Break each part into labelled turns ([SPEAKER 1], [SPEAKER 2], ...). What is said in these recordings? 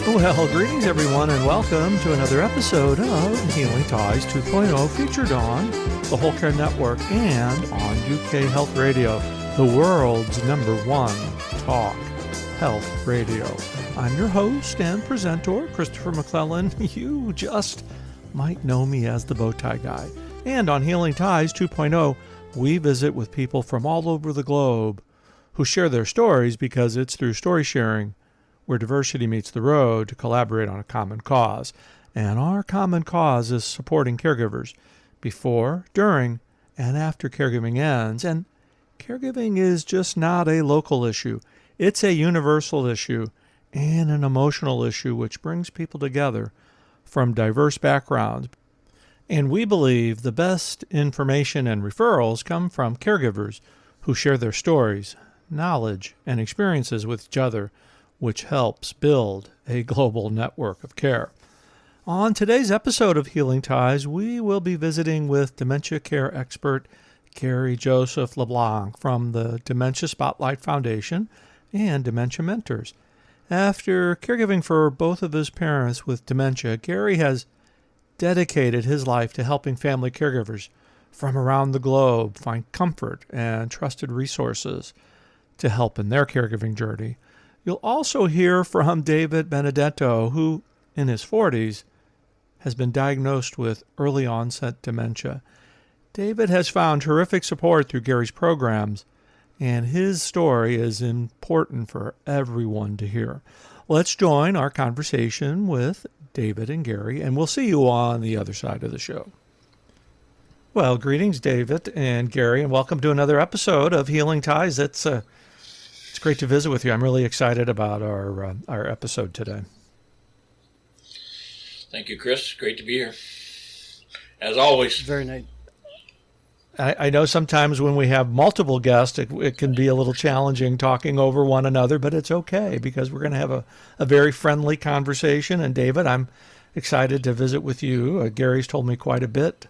[SPEAKER 1] Well, greetings everyone, and welcome to another episode of Healing Ties 2.0, featured on the Whole Care Network and on UK Health Radio, the world's #1 talk health radio. I'm your host and presenter, Christopher McClellan. You just might know me as the Bowtie Guy. And on Healing Ties 2.0, we visit with people from all over the globe who share their stories, because it's through story sharing where diversity meets the road to collaborate on a common cause. And our common cause is supporting caregivers before, during, and after caregiving ends. And caregiving is just not a local issue. It's a universal issue and an emotional issue which brings people together from diverse backgrounds. And we believe the best information and referrals come from caregivers who share their stories, knowledge, and experiences with each other, which helps build a global network of care. On today's episode of Healing Ties, we will be visiting with Dementia Care expert Gary Joseph LeBlanc from the Dementia Spotlight Foundation and Dementia Mentors. After caregiving for both of his parents with dementia, Gary has dedicated his life to helping family caregivers from around the globe find comfort and trusted resources to help in their caregiving journey. You'll also hear from David Benedetto, who, in his 40s, has been diagnosed with early onset dementia. David has found terrific support through Gary's programs, and his story is important for everyone to hear. Let's join our conversation with David and Gary, and we'll see you on the other side of the show. Well, greetings, David and Gary, and welcome to another episode of Healing Ties. It's great to visit with you. I'm really excited about our episode today.
[SPEAKER 2] Thank you, Chris. Great to be here, as always.
[SPEAKER 3] Very nice.
[SPEAKER 1] I know sometimes when we have multiple guests, it can be a little challenging talking over one another, but it's okay because we're going to have a very friendly conversation. And David, I'm excited to visit with you. Gary's told me quite a bit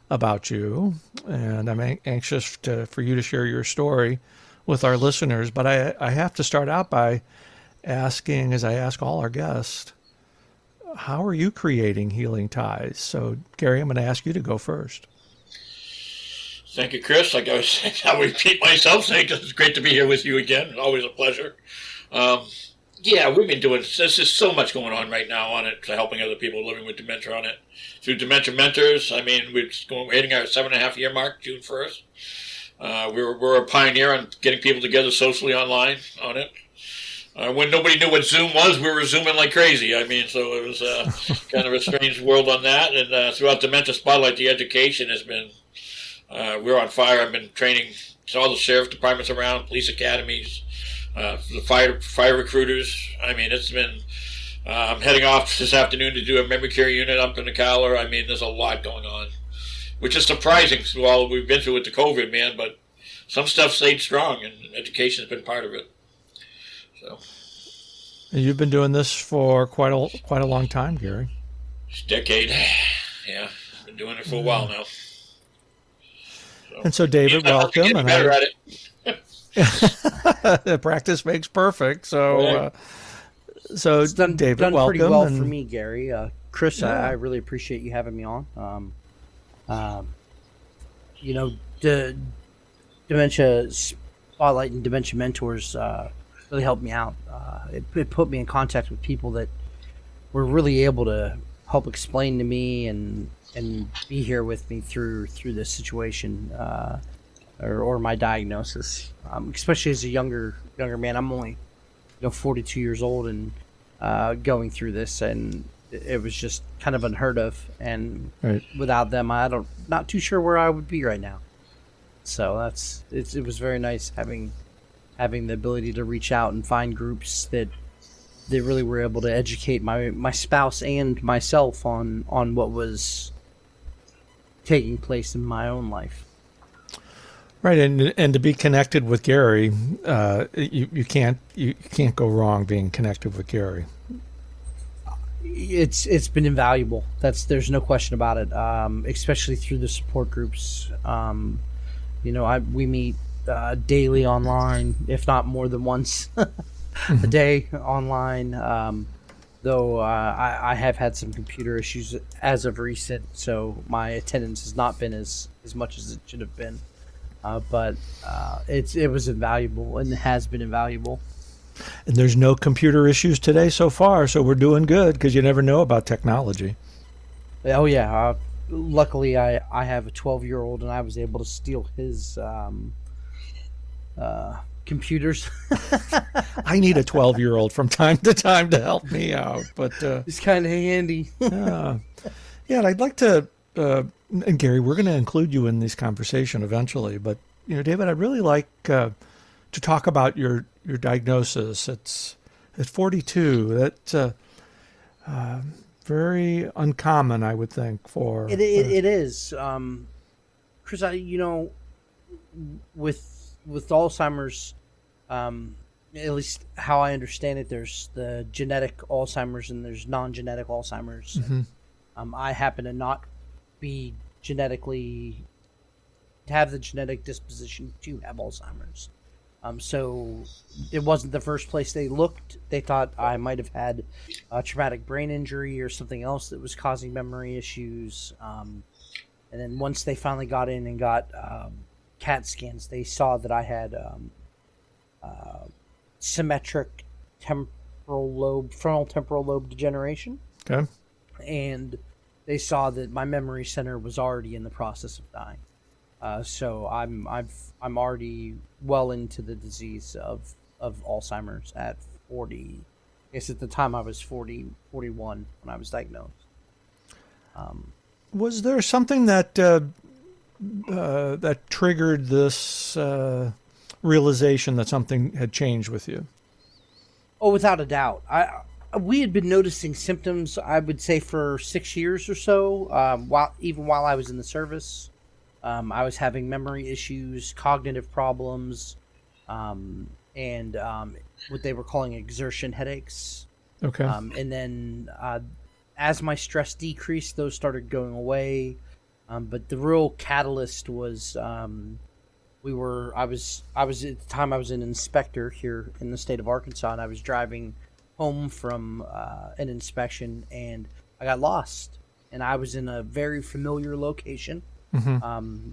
[SPEAKER 1] about you, and I'm anxious for you to share your story with our listeners. But I have to start out by asking, as I ask all our guests, how are you creating Healing Ties? So, Gary, I'm going to ask you to go first.
[SPEAKER 2] Thank you, Chris. Like I was saying, I'll repeat myself, saying it's great to be here with you again. It's always a pleasure. We've been doing, there's just so much going on right now on it, helping other people living with dementia on it. Through Dementia Mentors, we're hitting our 7.5-year mark, June 1st. We're a pioneer on getting people together socially online on it. When nobody knew what Zoom was, we were Zooming like crazy. So it was kind of a strange world on that. And throughout Dementia Spotlight, the education has been, we're on fire. I've been training all the sheriff departments around, police academies, the fire recruiters. It's been, I'm heading off this afternoon to do a memory care unit up in the Collar. There's a lot going on, which is surprising through all we've been through with the COVID, man, but some stuff stayed strong, and education has been part of it. So,
[SPEAKER 1] and you've been doing this for quite a long time, Gary.
[SPEAKER 2] It's a decade. Yeah, I've been doing it for a while now.
[SPEAKER 1] And so, David, welcome.
[SPEAKER 2] Getting better at
[SPEAKER 1] it. Practice makes perfect. So,
[SPEAKER 3] It's done
[SPEAKER 1] David, welcome.
[SPEAKER 3] Pretty well for me, Gary. Chris, yeah. I really appreciate you having me on. The Dementia Spotlight and Dementia Mentors really helped me out. It put me in contact with people that were really able to help explain to me and be here with me through this situation or my diagnosis. Especially as a younger man, I'm only 42 years old and going through this, and it was just kind of unheard of. And
[SPEAKER 1] right.
[SPEAKER 3] Without them, not too sure where I would be right now. So it was very nice having the ability to reach out and find groups that really were able to educate my spouse and myself on what was taking place in my own life.
[SPEAKER 1] Right, and to be connected with Gary, you can't go wrong being connected with Gary.
[SPEAKER 3] It's been invaluable. There's no question about it. Especially through the support groups. We meet daily online, if not more than once a day online. though I have had some computer issues as of recent, so my attendance has not been as much as it should have been. But it was invaluable and has been invaluable.
[SPEAKER 1] And there's no computer issues today so far, so we're doing good because you never know about technology.
[SPEAKER 3] Oh yeah. Luckily, I have a 12-year-old, and I was able to steal his computers.
[SPEAKER 1] I need a 12-year-old from time to time to help me out, but
[SPEAKER 3] it's kind of handy.
[SPEAKER 1] yeah, and I'd like to, and Gary, we're going to include you in this conversation eventually, but David, I'd really like to talk about your diagnosis. It's at 42. That's very uncommon, I would think. For
[SPEAKER 3] it is, Chris. With Alzheimer's, at least how I understand it, there's the genetic Alzheimer's and there's non-genetic Alzheimer's.
[SPEAKER 1] Mm-hmm.
[SPEAKER 3] I happen to not be have the genetic disposition to have Alzheimer's. So it wasn't the first place they looked. They thought I might have had a traumatic brain injury or something else that was causing memory issues. And then once they finally got in and got CAT scans, they saw that I had symmetric frontal temporal lobe degeneration.
[SPEAKER 1] Okay.
[SPEAKER 3] And they saw that my memory center was already in the process of dying. So I'm already well into the disease of Alzheimer's at 40. I guess at the time I was 41 when I was diagnosed.
[SPEAKER 1] Was there something that that triggered this realization that something had changed with you?
[SPEAKER 3] Oh, without a doubt. We had been noticing symptoms, I would say, for 6 years or so. While I was in the service, I was having memory issues, cognitive problems, and what they were calling exertion headaches.
[SPEAKER 1] Okay.
[SPEAKER 3] And then as my stress decreased, those started going away. But the real catalyst was I was at the time I was an inspector here in the state of Arkansas, and I was driving home from an inspection, and I got lost, and I was in a very familiar location.
[SPEAKER 1] Mm-hmm.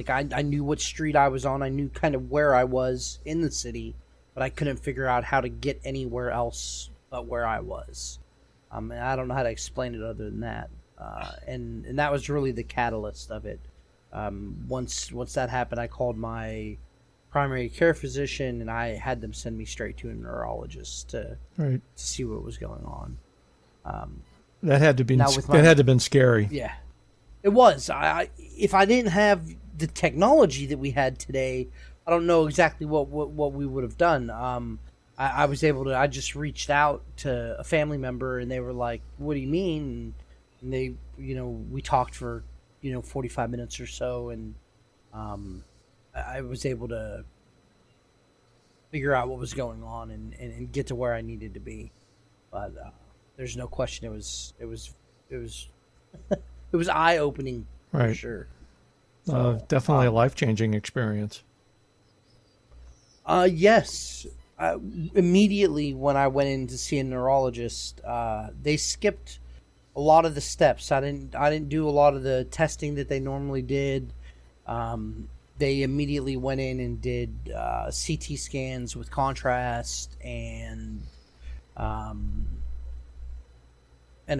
[SPEAKER 3] I knew what street I was on. I knew kind of where I was in the city, but I couldn't figure out how to get anywhere else but where I was. And I don't know how to explain it other than that. And that was really the catalyst of it. Once that happened, I called my primary care physician, and I had them send me straight to a neurologist to see what was going on.
[SPEAKER 1] That had to have been scary.
[SPEAKER 3] Yeah, it was. If I didn't have the technology that we had today, I don't know exactly what we would have done. I was able to. I just reached out to a family member, and they were like, "What do you mean?" And they, we talked for 45 minutes or so, and I was able to figure out what was going on and get to where I needed to be. But there's no question it was it was eye opening,
[SPEAKER 1] right?
[SPEAKER 3] For sure.
[SPEAKER 1] Definitely a life-changing experience.
[SPEAKER 3] Yes. Immediately when I went in to see a neurologist, they skipped a lot of the steps. I didn't do a lot of the testing that they normally did. They immediately went in and did CT scans with contrast and a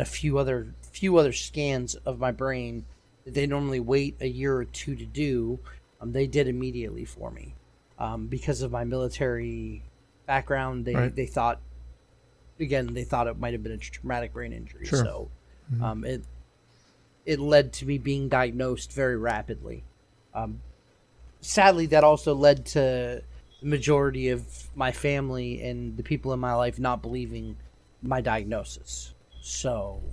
[SPEAKER 3] few other scans of my brain that they normally wait a year or two to do. They did immediately for me because of my military background. They thought it might have been a traumatic brain injury.
[SPEAKER 1] Sure.
[SPEAKER 3] So it led to me being diagnosed very rapidly. Sadly, that also led to the majority of my family and the people in my life not believing my diagnosis. So,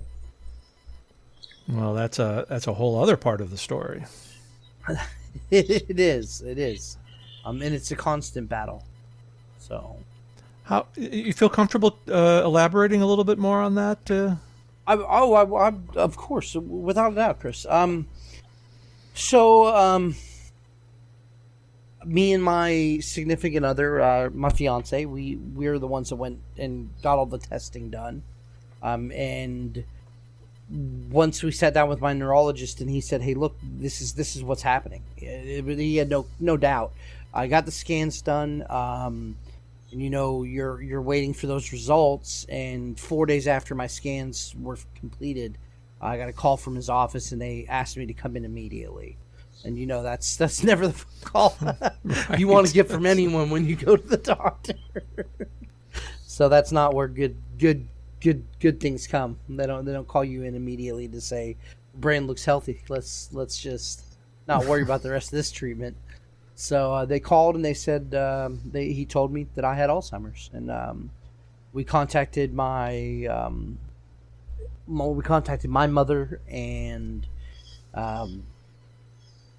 [SPEAKER 1] well, that's a whole other part of the story.
[SPEAKER 3] It is, and it's a constant battle. So,
[SPEAKER 1] how you feel comfortable elaborating a little bit more on that?
[SPEAKER 3] I of course, without a doubt, Chris. Me and my significant other, my fiance, we're the ones that went and got all the testing done. And once we sat down with my neurologist, and he said, "Hey, look, this is what's happening." He had no doubt. I got the scans done, and you're waiting for those results. And 4 days after my scans were completed, I got a call from his office, and they asked me to come in immediately. And that's never the call you want to get from anyone when you go to the doctor. So that's not where good things come. They don't call you in immediately to say, brain looks healthy, let's just not worry about the rest of this treatment. So they called, and they said he told me that I had Alzheimer's, and we contacted my mother and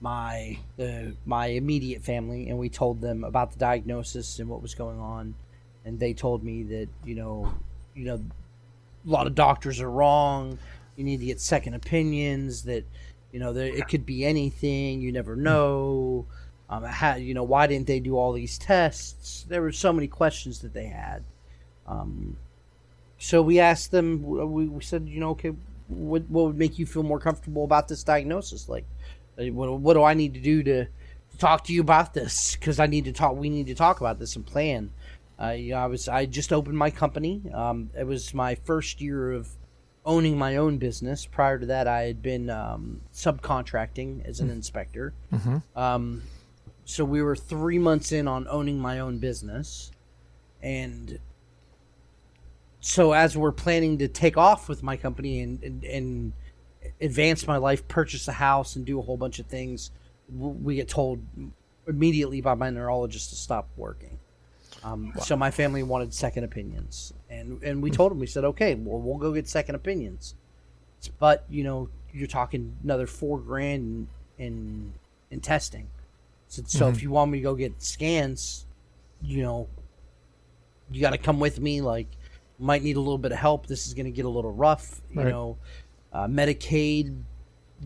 [SPEAKER 3] my immediate family, and we told them about the diagnosis and what was going on. And they told me that a lot of doctors are wrong. You need to get second opinions. That it could be anything. You never know. Why didn't they do all these tests? There were so many questions that they had. So we asked them. We said, okay, what would make you feel more comfortable about this diagnosis? Like, what do I need to do to talk to you about this? Because we need to talk about this and plan. I just opened my company. It was my first year of owning my own business. Prior to that, I had been subcontracting as an inspector.
[SPEAKER 1] Mm-hmm.
[SPEAKER 3] So we were 3 months in on owning my own business. And so as we're planning to take off with my company and advance my life, purchase a house, and do a whole bunch of things, we get told immediately by my neurologist to stop working.
[SPEAKER 1] Wow.
[SPEAKER 3] So my family wanted second opinions, and we told them, we said, okay, well, we'll go get second opinions, but you're talking another $4,000 in testing. So if you want me to go get scans, you got to come with me. Like, might need a little bit of help. This is going to get a little rough.
[SPEAKER 1] Right.
[SPEAKER 3] Medicaid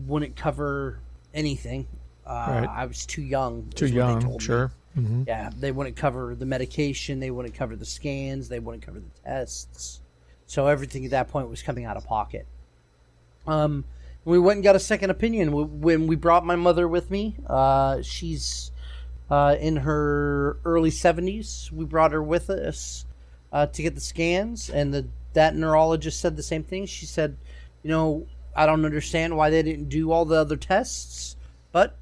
[SPEAKER 3] wouldn't cover anything.
[SPEAKER 1] Right.
[SPEAKER 3] I was too young.
[SPEAKER 1] Too young, sure. Mm-hmm.
[SPEAKER 3] Yeah, they wouldn't cover the medication. They wouldn't cover the scans. They wouldn't cover the tests. So everything at that point was coming out of pocket. We went and got a second opinion. When we brought my mother with me, she's in her early 70s. We brought her with us to get the scans, and that neurologist said the same thing. She said, I don't understand why they didn't do all the other tests, but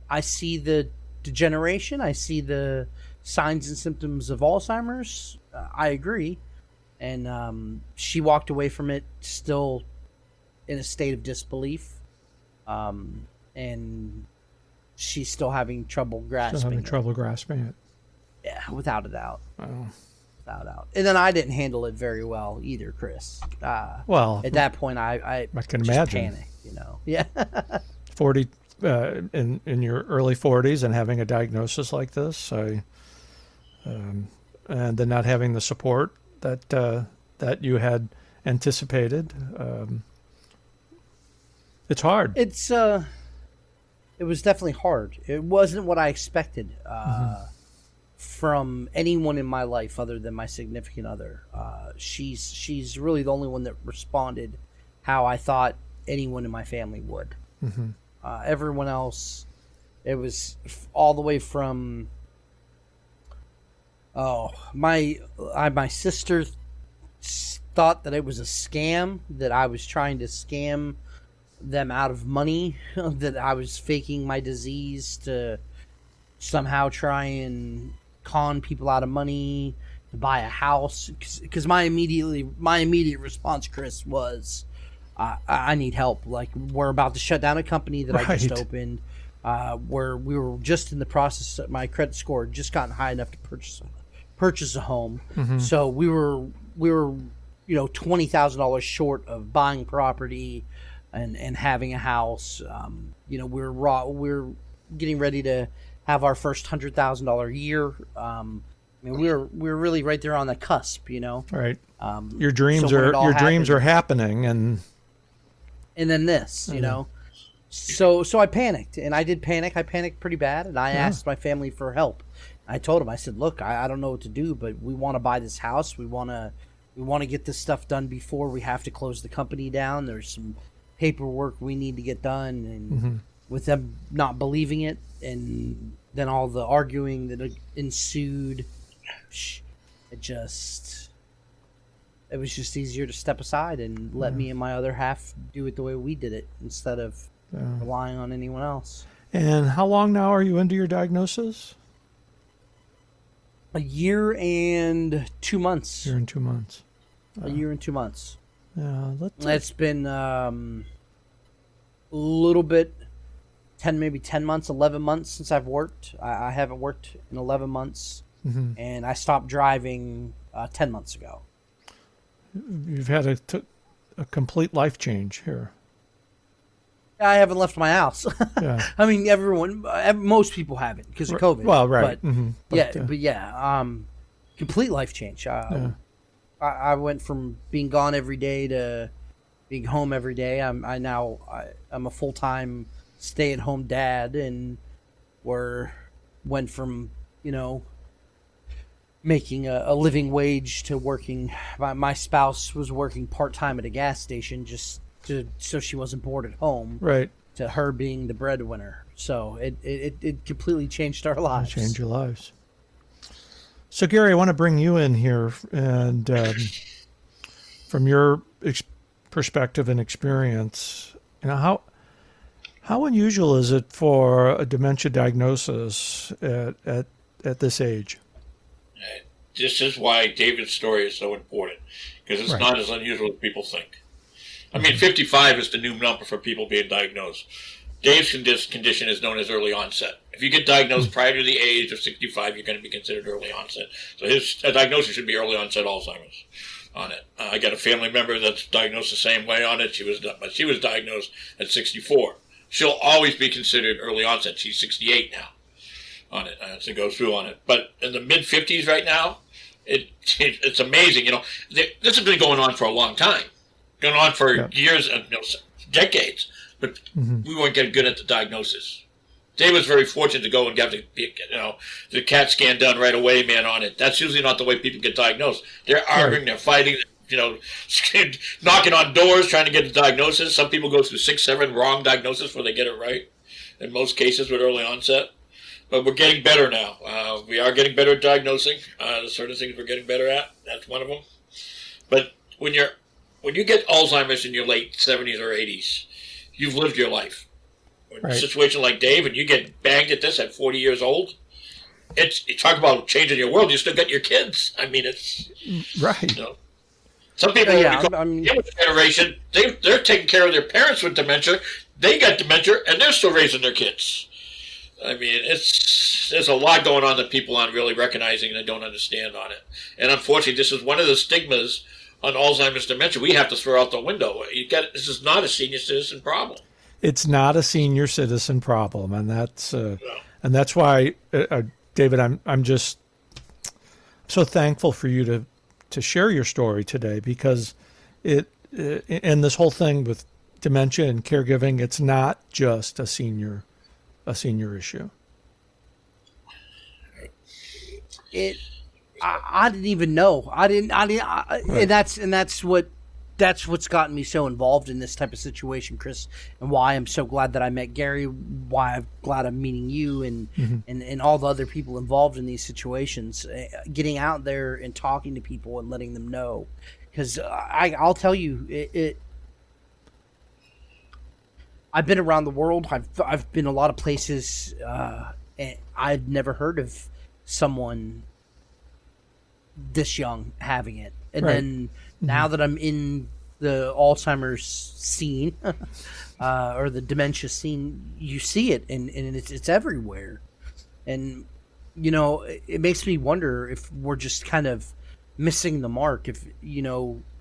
[SPEAKER 3] I see the degeneration. I see the signs and symptoms of Alzheimer's. I agree. And she walked away from it still in a state of disbelief. And she's still having trouble grasping
[SPEAKER 1] it.
[SPEAKER 3] Yeah, without a doubt.
[SPEAKER 1] Wow.
[SPEAKER 3] Without a doubt. And then I didn't handle it very well either, Chris.
[SPEAKER 1] Well,
[SPEAKER 3] at that point, I
[SPEAKER 1] can
[SPEAKER 3] just
[SPEAKER 1] imagine.
[SPEAKER 3] panicked, Yeah.
[SPEAKER 1] 40 in your early 40s and having a diagnosis like this, and then not having the support that you had anticipated. It's hard.
[SPEAKER 3] It was definitely hard. It wasn't what I expected from anyone in my life other than my significant other. She's really the only one that responded how I thought anyone in my family would.
[SPEAKER 1] Mm-hmm.
[SPEAKER 3] Everyone else, it was all the way from my sister thought that it was a scam, that I was trying to scam them out of money, that I was faking my disease to somehow try and con people out of money to buy a house. Because my immediate response, Chris, was I need help. Like, we're about to shut down a company that I just opened, where we were just in the process. My credit score had just gotten high enough to purchase a home.
[SPEAKER 1] Mm-hmm.
[SPEAKER 3] So we were $20,000 short of buying property and having a house. We're getting ready to have our first $100,000 year. We're really right there on the cusp,
[SPEAKER 1] Right. Your dreams are happening, and
[SPEAKER 3] then this, So I panicked, and I did panic. I panicked pretty bad, and I asked my family for help. I told them, I said, look, I don't know what to do, but we want to buy this house. We want to we want to get this stuff done before we have to close the company down. There's some paperwork we need to get done, and with them not believing it, and then all the arguing that ensued, it was just easier to step aside and let me and my other half do it the way we did it instead of relying on anyone else.
[SPEAKER 1] And how long now are you into your diagnosis?
[SPEAKER 3] A year and 2 months.
[SPEAKER 1] Year and 2 months.
[SPEAKER 3] A year and 2 months.
[SPEAKER 1] Yeah,
[SPEAKER 3] it's been a little bit, maybe 10 months, 11 months since I've worked. I haven't worked in 11 months, and I stopped driving 10 months ago.
[SPEAKER 1] You've had a complete life change here.
[SPEAKER 3] I haven't left my house.
[SPEAKER 1] Yeah.
[SPEAKER 3] I mean, most people haven't because of COVID.
[SPEAKER 1] Well, right.
[SPEAKER 3] But, complete life change. I went from being gone every day to being home every day. I'm a full-time stay-at-home dad, and went from, making a living wage to working. My spouse was working part-time at a gas station so she wasn't bored at home.
[SPEAKER 1] Right.
[SPEAKER 3] To her being the breadwinner. So it completely changed our lives.
[SPEAKER 1] Changed your lives. So Gary, I want to bring you in here, and from your perspective and experience, how unusual is it for a dementia diagnosis at this age?
[SPEAKER 2] This is why David's story is so important, because it's not as unusual as people think. I mean, 55 is the new number for people being diagnosed. Dave's condition is known as early onset. If you get diagnosed prior to the age of 65, you're going to be considered early onset. So his diagnosis should be early onset Alzheimer's on it. I got a family member that's diagnosed the same way on it. She was diagnosed at 64. She'll always be considered early onset. She's 68 now on it as it goes through on it. But in the mid-50s right now, it's amazing. This has been going on for a long time. Going on for years, decades, but we weren't getting good at the diagnosis. Dave was very fortunate to go and get the CAT scan done right away, man, on it. That's usually not the way people get diagnosed. They're arguing, they're fighting, knocking on doors, trying to get a diagnosis. Some people go through 6, 7 wrong diagnoses before they get it right, in most cases with early onset. But we're getting better now. We are getting better at diagnosing. There's certain things we're getting better at. That's one of them. But when you get Alzheimer's in your late 70s or 80s, you've lived your life. In a situation like Dave, and you get banged at this at 40 years old, you talk about changing your world, you still got your kids. I mean, it's...
[SPEAKER 1] Right.
[SPEAKER 2] Some people, the generation, they're taking care of their parents with dementia. They got dementia, and they're still raising their kids. I mean, there's a lot going on that people aren't really recognizing and don't understand on it. And unfortunately, this is one of the stigmas on Alzheimer's dementia we have to throw out the window. This is not a senior citizen problem. It's
[SPEAKER 1] not a senior citizen problem, and that's why, David, I'm just so thankful for you to share your story today, because and this whole thing with dementia and caregiving, it's not just a senior issue.
[SPEAKER 3] I didn't even know. And that's what's gotten me so involved in this type of situation, Chris, and why I'm so glad that I met Gary, why I'm glad I'm meeting you and all the other people involved in these situations, getting out there and talking to people and letting them know. Because I'll tell you, I've been around the world. I've been a lot of places, and I've never heard of someone this young having it. And then now that I'm in the Alzheimer's scene, or the dementia scene, you see it, and it's everywhere. And, it makes me wonder if we're just kind of missing the mark. If,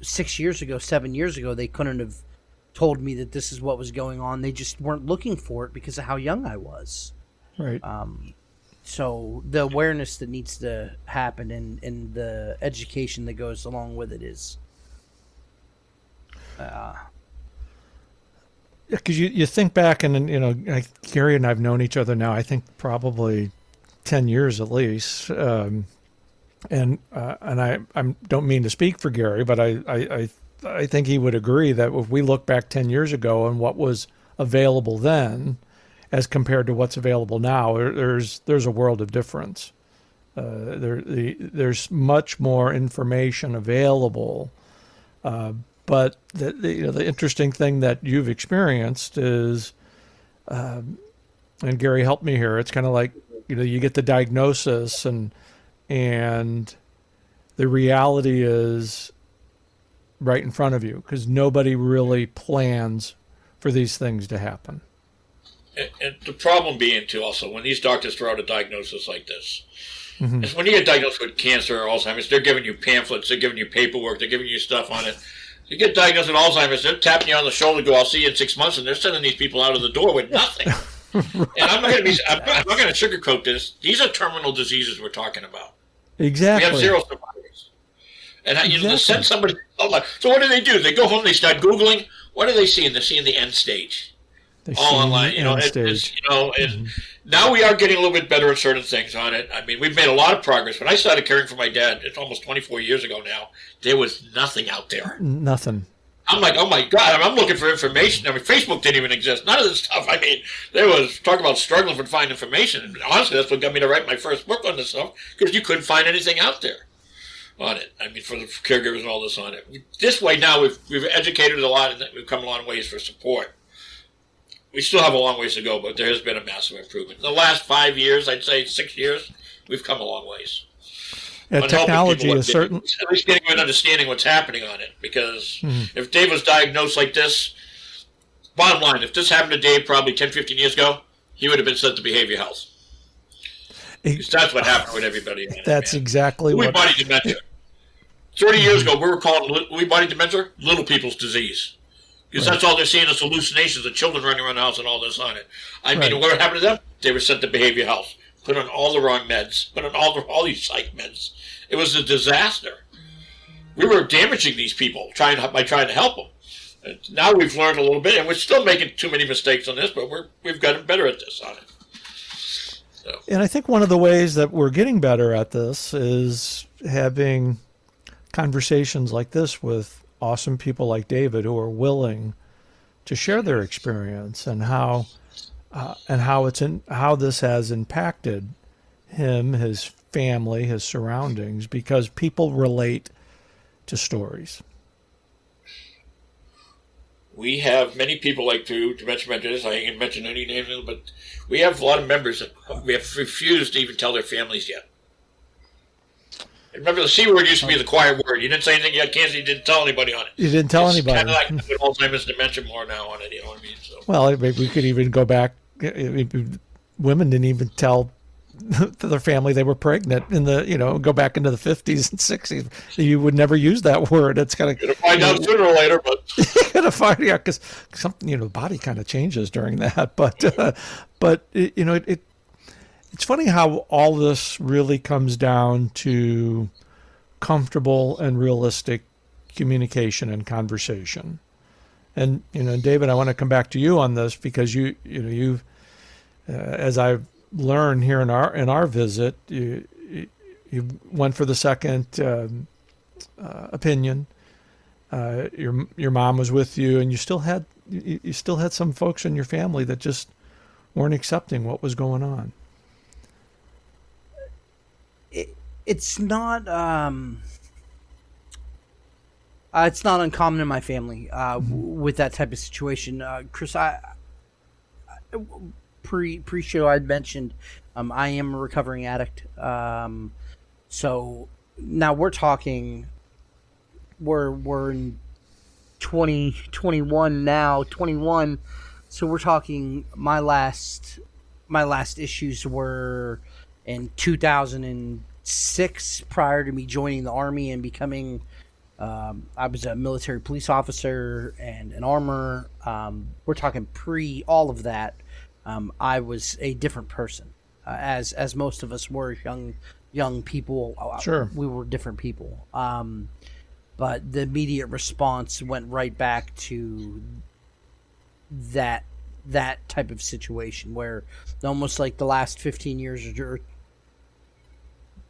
[SPEAKER 3] 6 years ago, 7 years ago, they couldn't have told me that this is what was going on. They just weren't looking for it because of how young I was.
[SPEAKER 1] Right.
[SPEAKER 3] So the awareness that needs to happen and the education that goes along with it is...
[SPEAKER 1] Because you think back, and Gary and I've known each other now, I think probably 10 years at least. I don't mean to speak for Gary, but I think he would agree that if we look back 10 years ago and what was available then as compared to what's available now, there's a world of difference. There's much more information available, but the interesting thing that you've experienced is, and Gary helped me here. It's kind of like you get the diagnosis and the reality is right in front of you because nobody really plans for these things to happen.
[SPEAKER 2] And the problem being, too, also, when these doctors throw out a diagnosis like this,
[SPEAKER 1] Mm-hmm.
[SPEAKER 2] is when you get diagnosed with cancer or Alzheimer's, they're giving you pamphlets, they're giving you paperwork, they're giving you stuff on it. You get diagnosed with Alzheimer's, they're tapping you on the shoulder, go, I'll see you in 6 months, and they're sending these people out of the door with nothing. Right. And I'm not going to sugarcoat this. These are terminal diseases we're talking about.
[SPEAKER 1] Exactly.
[SPEAKER 2] We have zero survivors. And to send somebody, so what do? They go home, they start Googling. What are they seeing? They're seeing the end stage. All online, now we are getting a little bit better at certain things on it. I mean, we've made a lot of progress. When I started caring for my dad, it's almost 24 years ago now, there was nothing out there.
[SPEAKER 1] Nothing.
[SPEAKER 2] I'm like, oh my God, I'm looking for information. I mean, Facebook didn't even exist. None of this stuff. I mean, there was talk about struggling to find information. And honestly, that's what got me to write my first book on this stuff, because you couldn't find anything out there on it. I mean, for the caregivers and all this on it. This way now, we've educated a lot, and we've come a long ways for support. We still have a long ways to go, but there has been a massive improvement. In the last 5 years, I'd say 6 years, we've come a long ways.
[SPEAKER 1] Yeah, technology is certain.
[SPEAKER 2] At least getting an understanding what's happening on it. Because if Dave was diagnosed like this, bottom line, if this happened to Dave probably 10, 15 years ago, he would have been sent to behavior health. Because that's what happened with everybody.
[SPEAKER 1] That's exactly what.
[SPEAKER 2] Lewy body dementia. 30 years ago, we were calling Lewy body dementia little people's disease. Because that's all they're seeing is hallucinations of children running around the house and all this on it. I mean, what happened to them? They were sent to behavior health, put on all the wrong meds, put on all these psych meds. It was a disaster. We were damaging these people by trying to help them. And now we've learned a little bit, and we're still making too many mistakes on this, but we've gotten better at this on it. So.
[SPEAKER 1] And I think one of the ways that we're getting better at this is having conversations like this with awesome people like David who are willing to share their experience and how this has impacted him, his family, his surroundings, because people relate to stories.
[SPEAKER 2] We have many people like dementia mentors. I ain't mention any names, but we have a lot of members that we have refused to even tell their families yet. Remember, the C word used to be the quiet word. You didn't say anything, you had cancer, you didn't tell anybody on it.
[SPEAKER 1] You didn't tell anybody.
[SPEAKER 2] It's kind of like with Alzheimer's dementia more now on it, you know what I mean? So.
[SPEAKER 1] Well, we could even go back. Women didn't even tell to their family they were pregnant go back into the 50s and 60s. You would never use that word. It's kind of
[SPEAKER 2] you're gonna find out sooner or later, but
[SPEAKER 1] you're gonna find because something the body kind of changes during that. But it's funny how all this really comes down to comfortable and realistic communication and conversation. And David, I want to come back to you on this because you as I've learned here in our visit, you went for the second opinion. Your mom was with you, and you still had some folks in your family that just weren't accepting what was going on.
[SPEAKER 3] It's not uncommon in my family with that type of situation. Chris, pre-show I'd mentioned I am a recovering addict. So now we're talking we're in 2021 now, 21. So we're talking my last issues were in 2006 prior to me joining the Army and becoming I was a military police officer and an armor. We're talking pre all of that. I was a different person, as most of us were young people.
[SPEAKER 1] Sure,
[SPEAKER 3] we were different people. But the immediate response went right back to that type of situation where almost like the last 15 years or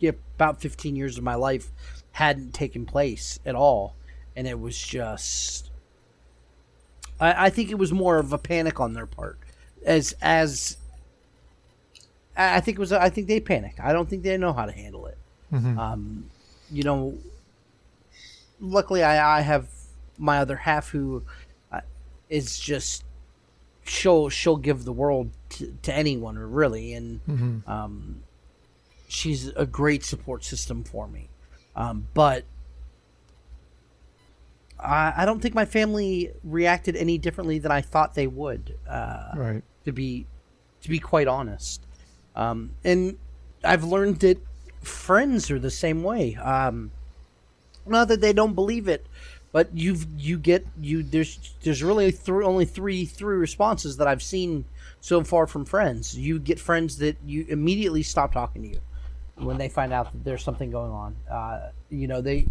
[SPEAKER 3] about 15 years of my life hadn't taken place at all, and it was just. I think it was more of a panic on their part, as I think it was. I think they panicked. I don't think they know how to handle it.
[SPEAKER 1] Mm-hmm.
[SPEAKER 3] You know, luckily I have my other half who is just she'll give the world to anyone really, and
[SPEAKER 1] Mm-hmm.
[SPEAKER 3] She's a great support system for me. But I don't think my family reacted any differently than I thought they would.
[SPEAKER 1] Right.
[SPEAKER 3] To be quite honest, and I've learned that friends are the same way. Not that they don't believe it, but there's really only three responses that I've seen so far from friends. You get friends that you immediately stop talking to you when they find out that there's something going on. They,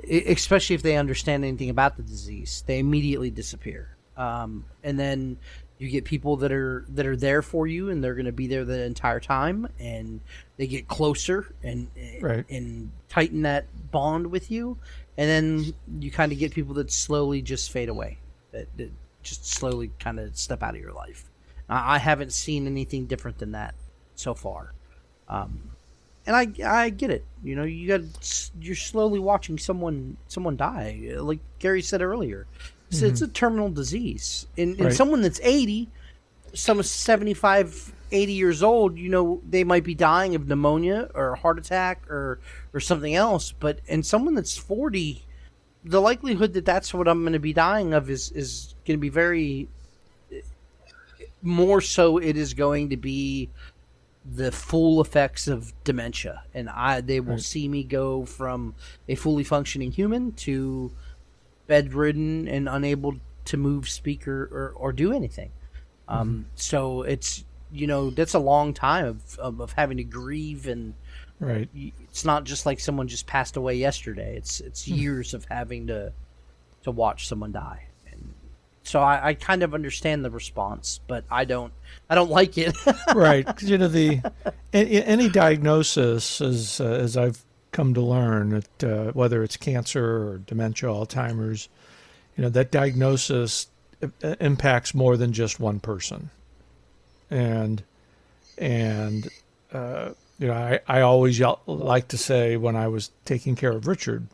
[SPEAKER 3] especially if they understand anything about the disease, they immediately disappear. And then you get people that are there for you, and they're going to be there the entire time, and they get closer and tighten that bond with you. And then you kind of get people that slowly just fade away, that just slowly kind of step out of your life. I haven't seen anything different than that so far. And I get it. You're slowly watching someone die. Like Gary said earlier, it's a terminal disease. In someone that's 80, some 75, 80 years old, they might be dying of pneumonia or a heart attack or something else. But in someone that's 40, the likelihood that that's what I'm going to be dying of is going to be very more so. It is going to be the full effects of dementia, and they will see me go from a fully functioning human to bedridden and unable to move, speak, or do anything. So it's that's a long time of having to grieve, and it's not just like someone just passed away yesterday. It's years of having to watch someone die. So I kind of understand the response, but I don't like it.
[SPEAKER 1] Right, because any diagnosis, as I've come to learn, whether it's cancer or dementia, Alzheimer's, that diagnosis impacts more than just one person. And I always like to say when I was taking care of Richard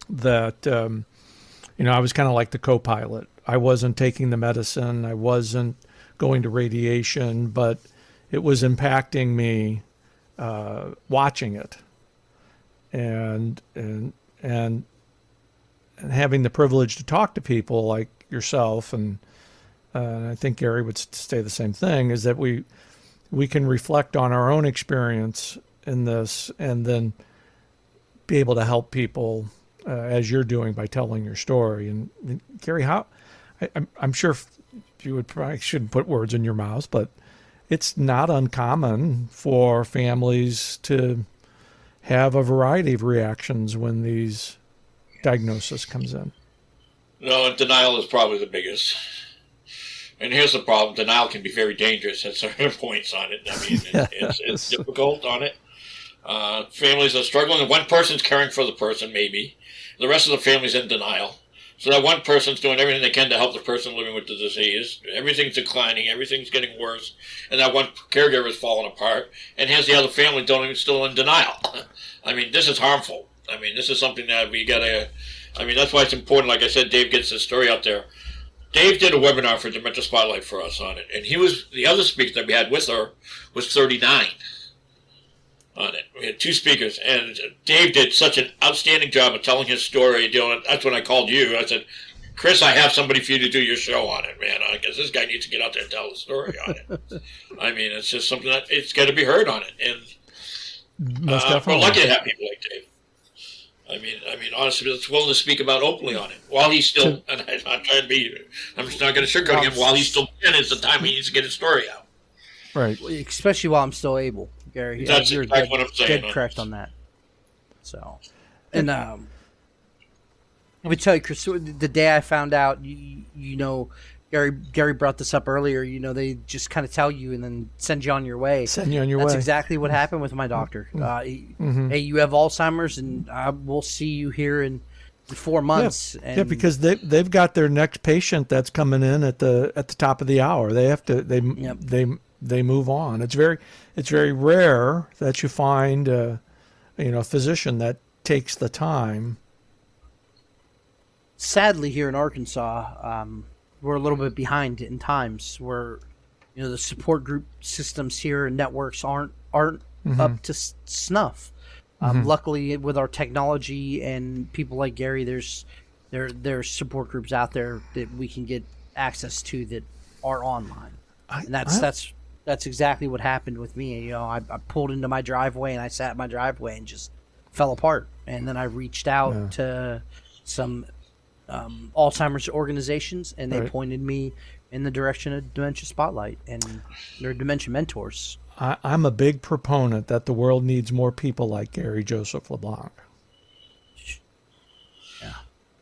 [SPEAKER 1] that I was kind of like the co-pilot. I wasn't taking the medicine. I wasn't going to radiation, but it was impacting me watching it, and having the privilege to talk to people like yourself, and I think Gary would say the same thing, is that we can reflect on our own experience in this, and then be able to help people as you're doing by telling your story. And Gary, I'm sure you would probably shouldn't put words in your mouth, but it's not uncommon for families to have a variety of reactions when these diagnosis comes in.
[SPEAKER 2] No, and denial is probably the biggest. And here's the problem: denial can be very dangerous at certain points on it. I mean, it's difficult on it. Families are struggling, and one person's caring for the person, maybe. The rest of the family's in denial. So that one person's doing everything they can to help the person living with the disease. Everything's declining. Everything's getting worse. And that one caregiver is falling apart. And here's the other family still in denial. I mean, this is harmful. I mean, this is something that we got to... I mean, that's why it's important. Like I said, Dave gets this story out there. Dave did a webinar for Dementia Spotlight for us on it. And the other speaker that we had with her was 39 on it. We had two speakers, and Dave did such an outstanding job of telling his story. That's when I called you. I said, Chris, I have somebody for you to do your show on it, man. I guess this guy needs to get out there and tell the story on it. I mean, it's just something that it's got to be heard on it. And
[SPEAKER 1] most definitely.
[SPEAKER 2] we're lucky to have people like Dave. I mean, honestly, that's willing to speak about openly on it while he's still. And I'm just not going to sugarcoat him. While he's still in, it's the time he needs to get his story out.
[SPEAKER 1] Right.
[SPEAKER 3] Especially while I'm still able, Gary.
[SPEAKER 2] That's
[SPEAKER 3] you're
[SPEAKER 2] exactly what I'm saying.
[SPEAKER 3] Dead correct on that. So, and let me tell you, Chris, the day I found out, Gary brought this up earlier. They just kind of tell you and then send you on your way. That's exactly what happened with my doctor. Hey, you have Alzheimer's, and we'll see you here in 4 months.
[SPEAKER 1] Yeah, because they've got their next patient that's coming in at the top of the hour. They have to they move on. It's very rare that you find a physician that takes the time.
[SPEAKER 3] Sadly, here in Arkansas, we're a little bit behind in times where, the support group systems here and networks aren't up to snuff. Luckily, with our technology and people like Gary, there's support groups out there that we can get access to that are online, and that's exactly what happened with me. I pulled into my driveway and I sat in my driveway and just fell apart, and then I reached out to some Alzheimer's organizations, and they pointed me in the direction of Dementia Spotlight and their Dementia Mentors.
[SPEAKER 1] I'm a big proponent that the world needs more people like Gary Joseph LeBlanc.
[SPEAKER 3] Yeah.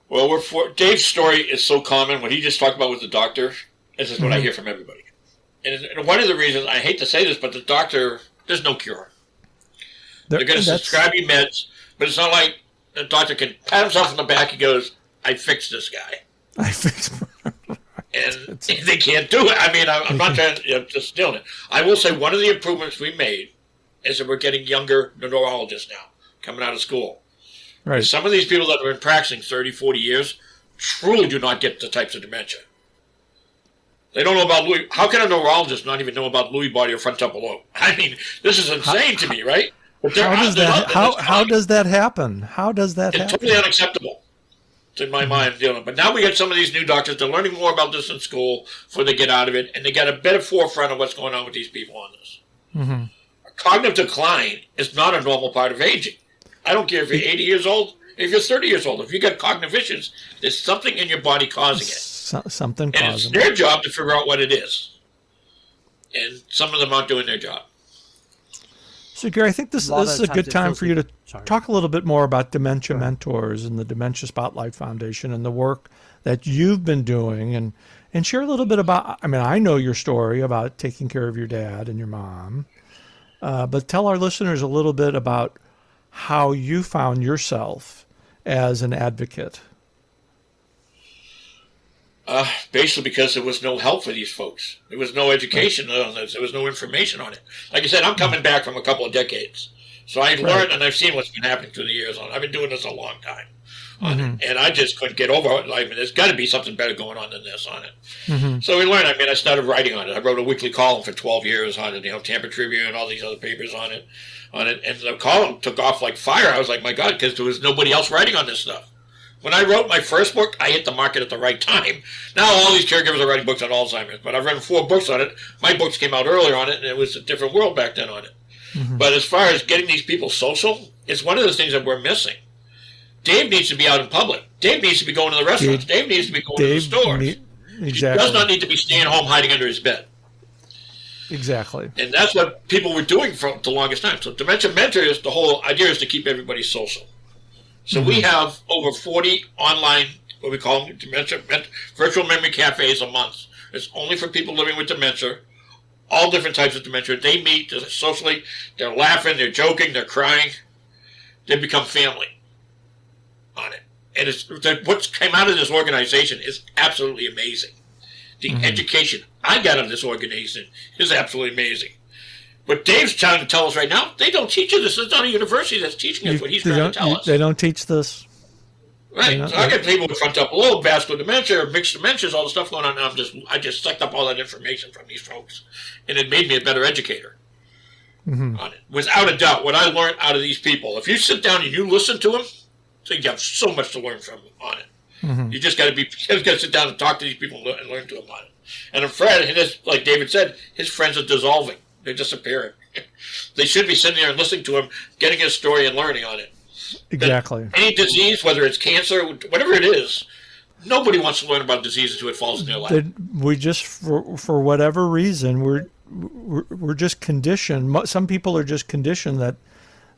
[SPEAKER 2] Well, Dave's story is so common. What he just talked about with the doctor, this is what I hear from everybody. And one of the reasons, I hate to say this, but the doctor, there's no cure. They're going to prescribe you meds, but it's not like the doctor can pat himself on the back and goes, I fixed this guy. And they can't do it. I mean, I'm not trying to just steal it. I will say one of the improvements we made is that we're getting younger neurologists now coming out of school.
[SPEAKER 1] Right.
[SPEAKER 2] Some of these people that have been practicing 30, 40 years truly do not get the types of dementia. They don't know about Lewy. How can a neurologist not even know about Lewy body or frontal lobe? I mean, this is insane to me, right? But
[SPEAKER 1] how does that happen? How does that happen?
[SPEAKER 2] It's totally unacceptable. It's in my mind dealing. But now we got some of these new doctors. They're learning more about this in school before they get out of it, and they got a better forefront of what's going on with these people on this. Cognitive decline is not a normal part of aging. I don't care if you're 80 years old, if you're 30 years old. If you got cognitive issues, there's something in your body causing it.
[SPEAKER 1] Something
[SPEAKER 2] causing it. And it's their job to figure out what it is. And some of them aren't doing their job.
[SPEAKER 1] So, Gary, I think this is a good time for you to talk a little bit more about Dementia Mentors and the Dementia Spotlight Foundation and the work that you've been doing, and share a little bit about, I know your story about taking care of your dad and your mom, but tell our listeners a little bit about how you found yourself as an advocate.
[SPEAKER 2] Basically because there was no help for these folks. There was no education on this. There was no information on it. Like I said, I'm coming back from a couple of decades. So I learned and I've seen what's been happening through the years on it. I've been doing this a long time on it. And I just couldn't get over it. There's got to be something better going on than this on it. So we learned. I started writing on it. I wrote a weekly column for 12 years on it, Tampa Tribune and all these other papers on it. And the column took off like fire. I was like, my God, because there was nobody else writing on this stuff. When I wrote my first book, I hit the market at the right time. Now all these caregivers are writing books on Alzheimer's, but I've written 4 books on it. My books came out earlier on it, and it was a different world back then on it. But as far as getting these people social, it's one of the things that we're missing. Dave needs to be out in public. Dave needs to be going to the restaurants. Dave needs to be going to the stores. He does not need to be staying home hiding under his bed.
[SPEAKER 1] Exactly.
[SPEAKER 2] And that's what people were doing for the longest time. So Dementia Mentors, the whole idea is to keep everybody social. So we have over 40 online, what we call them, virtual memory cafes a month. It's only for people living with dementia, all different types of dementia. They meet socially, they're laughing, they're joking, they're crying. They become family on it. And what's came out of this organization is absolutely amazing. The education I got out of this organization is absolutely amazing. What Dave's trying to tell us right now, they don't teach us this. It's not a university that's teaching us what he's trying to tell us.
[SPEAKER 1] They don't teach this?
[SPEAKER 2] Right. So I got people with frontal lobe, vascular dementia, mixed dementias, all the stuff going on. And I just sucked up all that information from these folks. And it made me a better educator on it. Without a doubt, what I learned out of these people, if you sit down and you listen to them, so you have so much to learn from them on it. You just got to sit down and talk to these people and learn to them on it. And Fred, like David said, his friends are dissolving. They're disappearing. They should be sitting there and listening to him, getting his story and learning on it.
[SPEAKER 1] Exactly.
[SPEAKER 2] But any disease, whether it's cancer, whatever it is, nobody wants to learn about diseases until it falls in their lap.
[SPEAKER 1] We just, for whatever reason, we're just conditioned. Some people are just conditioned that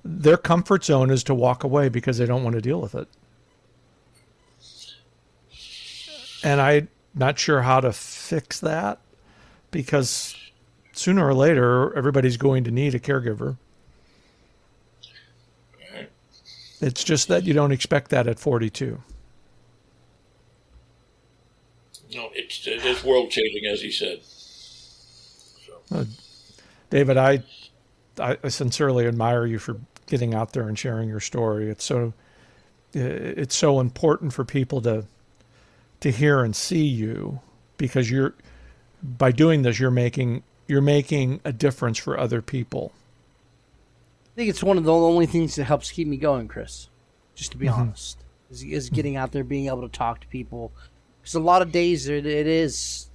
[SPEAKER 1] their comfort zone is to walk away because they don't want to deal with it. And not sure how to fix that, because sooner or later, everybody's going to need a caregiver.
[SPEAKER 2] Right.
[SPEAKER 1] It's just that you don't expect that at 42.
[SPEAKER 2] No, it's world changing, as he said. So.
[SPEAKER 1] David, I sincerely admire you for getting out there and sharing your story. It's so important for people to hear and see you, because by doing this, you're making a difference for other people.
[SPEAKER 3] I think it's one of the only things that helps keep me going, Chris. Just to be honest, is getting out there, being able to talk to people. Because a lot of days it is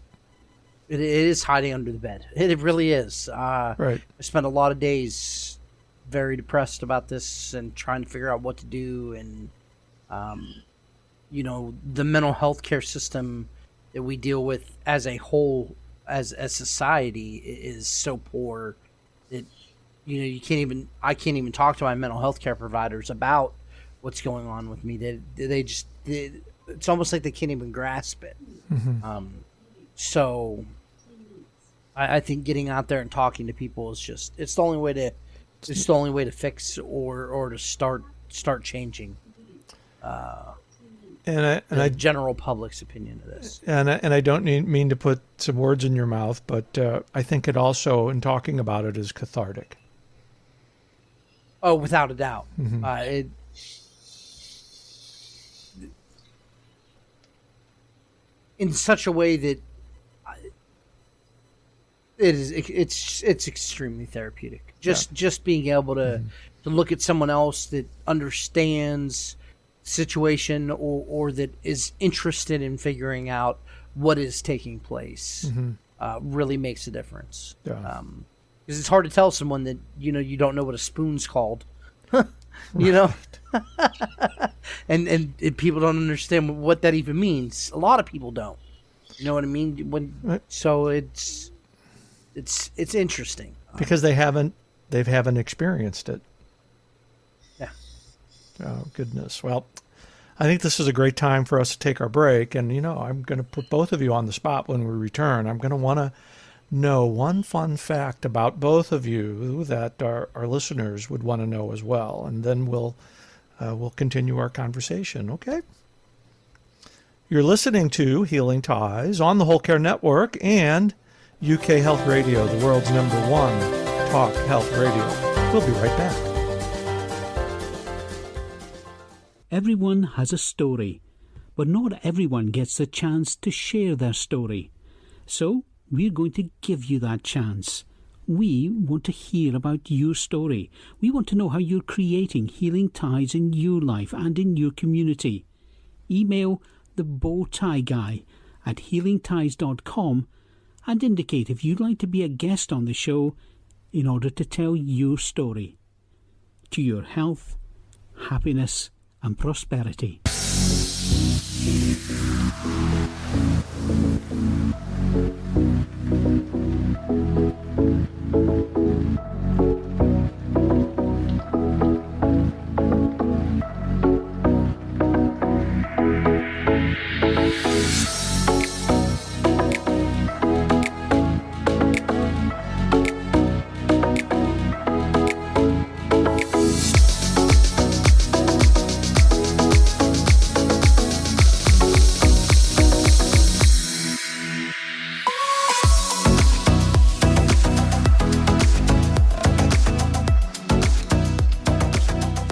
[SPEAKER 3] hiding under the bed. It really is.
[SPEAKER 1] Right.
[SPEAKER 3] I spent a lot of days very depressed about this and trying to figure out what to do. And, the mental health care system that we deal with as a whole, as a society, is so poor that, I can't even talk to my mental health care providers about what's going on with me. It's almost like they can't even grasp it. So I think getting out there and talking to people is it's the only way to fix or to start changing the general public's opinion of this.
[SPEAKER 1] And I don't mean to put some words in your mouth, but I think it also, in talking about it, is cathartic.
[SPEAKER 3] Oh, without a doubt. In such a way that it's extremely therapeutic. Just being able to look at someone else that understands the situation or that is interested in figuring out what is taking place really makes a difference.
[SPEAKER 1] Yeah.
[SPEAKER 3] Because it's hard to tell someone that you don't know what a spoon's called. and people don't understand what that even means. A lot of people don't. You know what I mean? So it's interesting
[SPEAKER 1] because they haven't experienced it.
[SPEAKER 3] Yeah.
[SPEAKER 1] Oh goodness. Well, I think this is a great time for us to take our break, and I'm going to put both of you on the spot when we return. I'm going to want to know one fun fact about both of you that our listeners would want to know as well, and then we'll continue our conversation. Okay. You're listening to Healing Ties on the Whole Care Network and UK Health Radio, the world's #1 talk health radio. We'll be right back.
[SPEAKER 4] Everyone has a story, but not everyone gets the chance to share their story. So we're going to give you that chance. We want to hear about your story. We want to know how you're creating healing ties in your life and in your community. Email the bow tie guy at healingties.com and indicate if you'd like to be a guest on the show in order to tell your story. To your health, happiness and prosperity.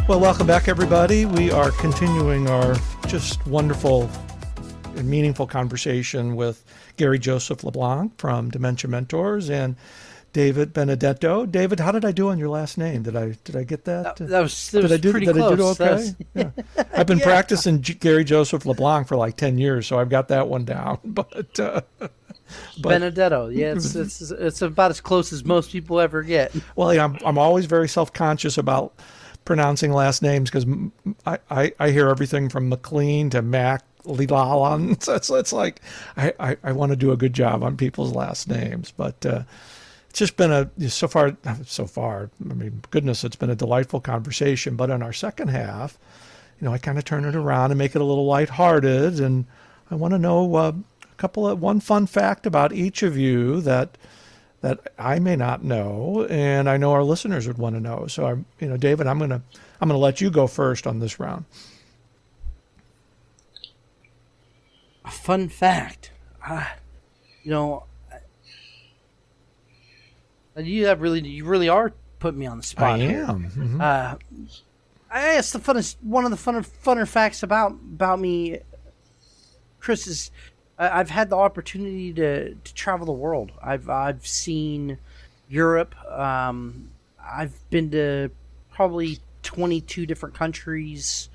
[SPEAKER 1] Well, welcome back, everybody. We are continuing our just wonderful and meaningful conversation with Gary Joseph LeBlanc from Dementia Mentors and David Benedetto. David, how did I do on your last name? Did I get that?
[SPEAKER 3] That was pretty close.
[SPEAKER 1] Did I do okay? Yeah. I've been practicing Gary Joseph LeBlanc for like 10 years, so I've got that one down. But
[SPEAKER 3] Benedetto, yeah, it's about as close as most people ever get.
[SPEAKER 1] Well, yeah, I'm always very self-conscious about pronouncing last names because I hear everything from McLean to Mac Lilalan. So it's like I want to do a good job on people's last names, but it's just been so far. I mean, goodness, it's been a delightful conversation. But in our second half, I kind of turn it around and make it a little lighthearted, and I want to know one fun fact about each of you that I may not know, and I know our listeners would want to know. So, David, I'm gonna let you go first on this round.
[SPEAKER 3] A fun fact, you really are putting me on the spot.
[SPEAKER 1] I
[SPEAKER 3] here.
[SPEAKER 1] am. Mm-hmm.
[SPEAKER 3] I guess one of the funner facts about me, Chris, is I've had the opportunity to travel the world. I've seen Europe. I've been to probably 22 different countries.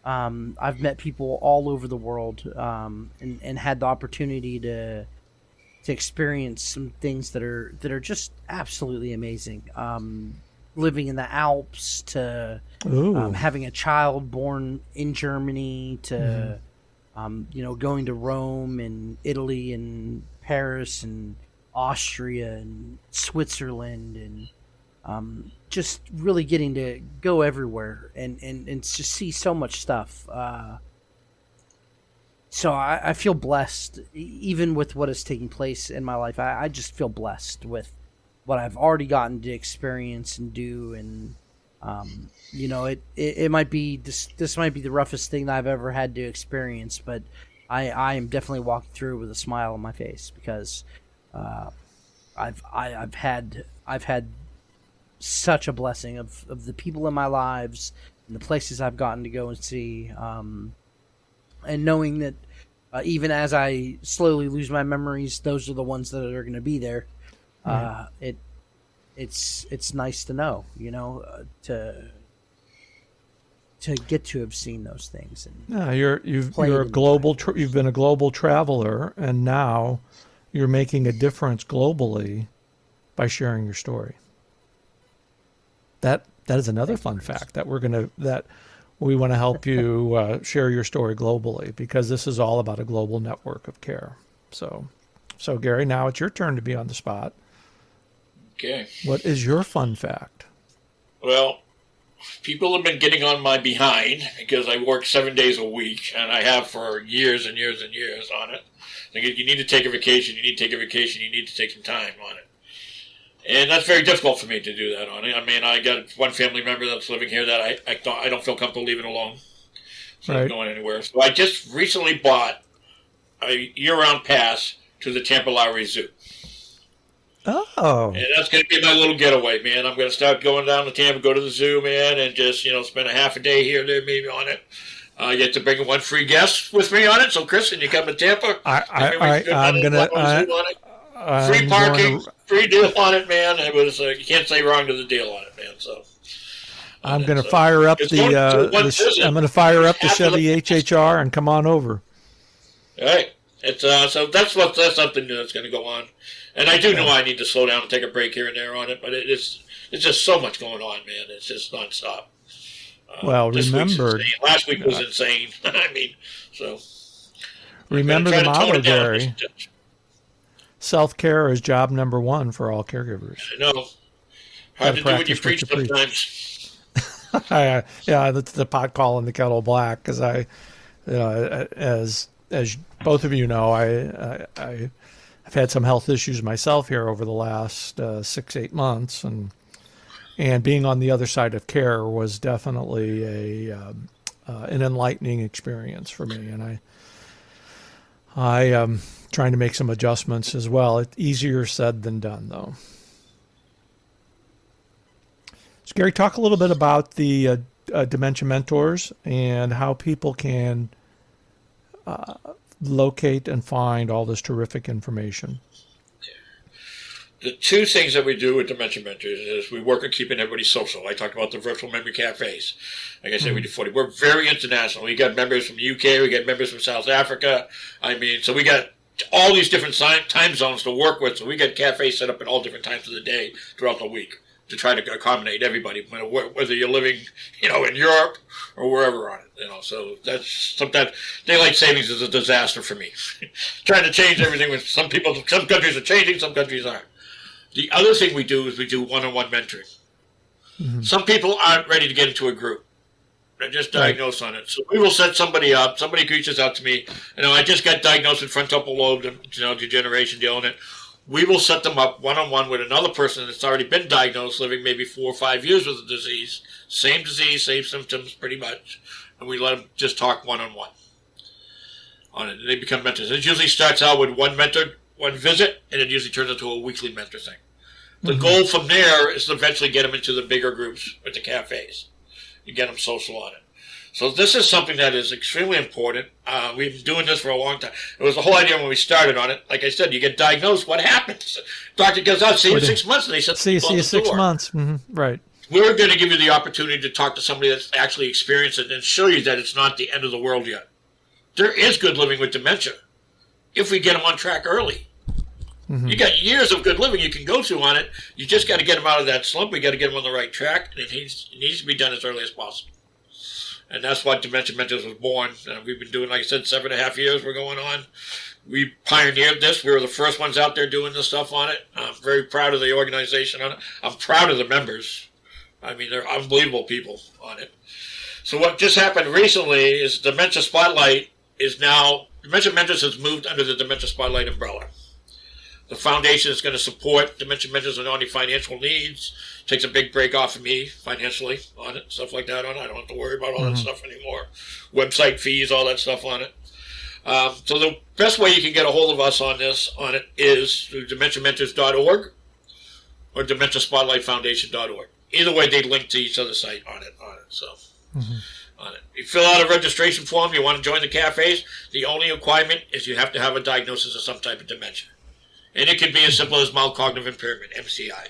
[SPEAKER 3] I've met people all over the world, and had the opportunity to experience some things that are just absolutely amazing. Living in the Alps, to having a child born in Germany, to going to Rome and Italy and Paris and Austria and Switzerland, and just really getting to go everywhere and just see so much stuff. So I feel blessed, even with what is taking place in my life. I just feel blessed with what I've already gotten to experience and do. And, it might be, this might be the roughest thing that I've ever had to experience, but I am definitely walking through with a smile on my face, because I've had such a blessing of the people in my lives and the places I've gotten to go and see, and knowing that even as I slowly lose my memories, those are the ones that are going to be there. It's nice to know, to get to have seen those things. And
[SPEAKER 1] you've been a global traveler, and now you're making a difference globally by sharing your story. That is another fun fact that we want to help you share your story globally, because this is all about a global network of care. So Gary, now it's your turn to be on the spot.
[SPEAKER 2] Okay.
[SPEAKER 1] What is your fun fact? Well,
[SPEAKER 2] people have been getting on my behind because I work 7 days a week, and I have for years and years and years on it. You need to take a vacation, you need to take some time on it. And that's very difficult for me to do that on it. I mean, I got one family member that's living here that I don't feel comfortable leaving alone. So I'm going anywhere. So I just recently bought a year-round pass to the Tampa Lowry Zoo.
[SPEAKER 1] Oh.
[SPEAKER 2] And that's going to be my little getaway, man. I'm going to start going down to Tampa, go to the zoo, man, and just, spend a half a day here, there, maybe on it. I get to bring one free guest with me on it. So, Chris, when you come to Tampa,
[SPEAKER 1] I'm going to...
[SPEAKER 2] Free parking, free deal on it, man. It was you can't say wrong to the deal on it, man. So
[SPEAKER 1] I'm going to fire up I'm going to fire up the Chevy HHR and come on over.
[SPEAKER 2] All right. It's so that's something that's going to go on, and I do know I need to slow down and take a break here and there on it, but it's just so much going on, man. It's just nonstop.
[SPEAKER 1] Remember,
[SPEAKER 2] last week was insane. I mean, so
[SPEAKER 1] remember the motto, Gary. Self-care is job number one for all caregivers.
[SPEAKER 2] I know. Hard to do what you preach sometimes.
[SPEAKER 1] That's the pot calling the kettle black, because as both of you know, I've had some health issues myself here over the last 6-8 months, and being on the other side of care was definitely an enlightening experience for me, and I trying to make some adjustments as well. It's easier said than done, though. So, Gary, talk a little bit about the Dementia Mentors and how people can locate and find all this terrific information.
[SPEAKER 2] The two things that we do with Dementia Mentors is we work on keeping everybody social. I talked about the virtual memory cafes. Like I said, we do 40. We're very international. We got members from the UK. We got members from South Africa. I mean, so we got all these different time zones to work with. So we got cafes set up at all different times of the day throughout the week to try to accommodate everybody, whether you're living, in Europe or wherever on it. So that's sometimes daylight savings is a disaster for me. Trying to change everything with some countries are changing, some countries aren't. The other thing we do is we do one-on-one mentoring. Mm-hmm. Some people aren't ready to get into a group. They're just diagnosed on it. So we will set somebody up. Somebody reaches out to me. I just got diagnosed with frontal lobe degeneration, dealing it. We will set them up one-on-one with another person that's already been diagnosed, living maybe 4 or 5 years with the disease. Same disease, same symptoms, pretty much. And we let them just talk one-on-one on it. And they become mentors. It usually starts out with one mentor, one visit, and it usually turns into a weekly mentor thing. The goal from there is to eventually get them into the bigger groups with the cafes. You get them social on it. So this is something that is extremely important. We've been doing this for a long time. It was the whole idea when we started on it. Like I said, you get diagnosed, what happens? Doctor goes out, see you in 6 months, and they said,
[SPEAKER 1] see you 6 months. Right.
[SPEAKER 2] We're going to give you the opportunity to talk to somebody that's actually experienced it and show you that it's not the end of the world yet. There is good living with dementia if we get them on track early. You got years of good living you can go through on it. You just got to get them out of that slump. We got to get them on the right track, and it needs to be done as early as possible. And that's why Dementia Mentors was born. We've been doing, like I said, 7.5 years we're going on. We pioneered this. We were the first ones out there doing this stuff on it. I'm very proud of the organization on it. I'm proud of the members. I mean, they're unbelievable people on it. So what just happened recently is Dementia Spotlight is now, Dementia Mentors has moved under the Dementia Spotlight umbrella. The foundation is going to support Dementia Mentors with any financial needs. Takes a big break off of me financially on it, stuff like that on it. I don't have to worry about all that stuff anymore. Website fees, all that stuff on it. So the best way you can get a hold of us on it is through dementiamentors.org or dementiaspotlightfoundation.org. Either way, they link to each other's site on it. So on it, you fill out a registration form. You want to join the cafes. The only requirement is you have to have a diagnosis of some type of dementia. And it could be as simple as mild cognitive impairment, MCI.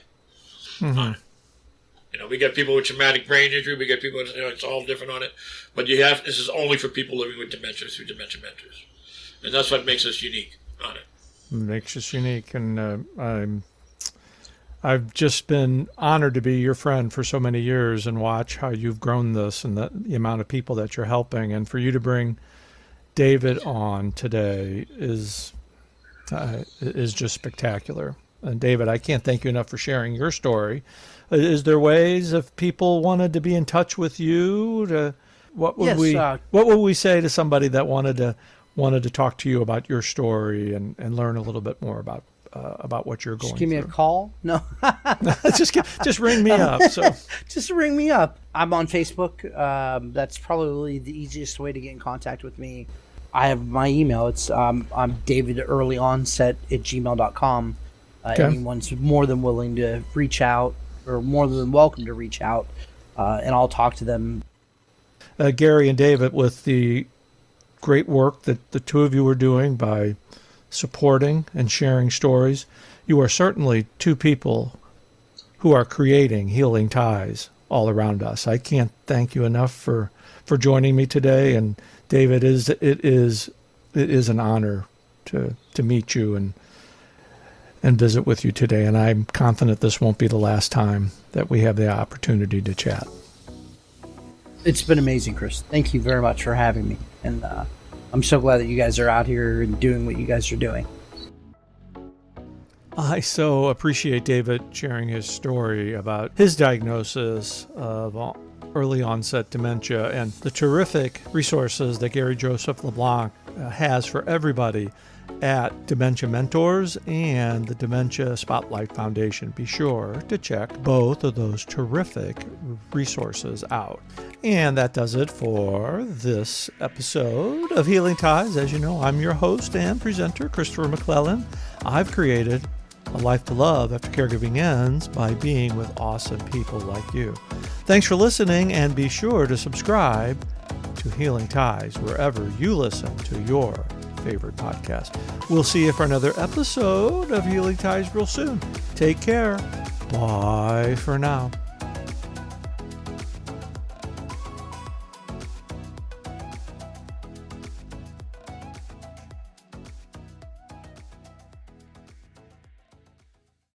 [SPEAKER 2] We got people with traumatic brain injury. We got people, it's all different on it. But this is only for people living with dementia through Dementia Mentors. And that's what makes us unique on it.
[SPEAKER 1] Makes us unique. And I've just been honored to be your friend for so many years and watch how you've grown this and the amount of people that you're helping. And for you to bring David on today is just spectacular. And David, I can't thank you enough for sharing your story. Is there ways if people wanted to be in touch with you? What would we say to somebody that wanted to talk to you about your story and learn a little bit more about what you're going through?
[SPEAKER 3] Just give me a call. No,
[SPEAKER 1] just ring me up. So
[SPEAKER 3] just ring me up. I'm on Facebook. That's probably the easiest way to get in contact with me. I have my email. It's I'm davidearlyonset@gmail.com. Anyone's more than willing to reach out or more than welcome to reach out, and I'll talk to them.
[SPEAKER 1] Gary and David, with the great work that the two of you are doing by supporting and sharing stories, you are certainly two people who are creating healing ties all around us. I can't thank you enough for joining me today. And David, it is an honor to meet you and visit with you today. And I'm confident this won't be the last time that we have the opportunity to chat.
[SPEAKER 3] It's been amazing, Chris. Thank you very much for having me. And I'm so glad that you guys are out here and doing what you guys are doing.
[SPEAKER 1] I so appreciate David sharing his story about his diagnosis of early onset dementia and the terrific resources that Gary Joseph LeBlanc has for everybody at Dementia Mentors and the Dementia Spotlight Foundation. Be sure to check both of those terrific resources out. And that does it for this episode of Healing Ties. As you know, I'm your host and presenter, Christopher McClellan. I've created a life to love after caregiving ends by being with awesome people like you. Thanks for listening, and be sure to subscribe to Healing Ties wherever you listen to your favorite podcast. We'll see you for another episode of Healing Ties real soon. Take care. Bye for now.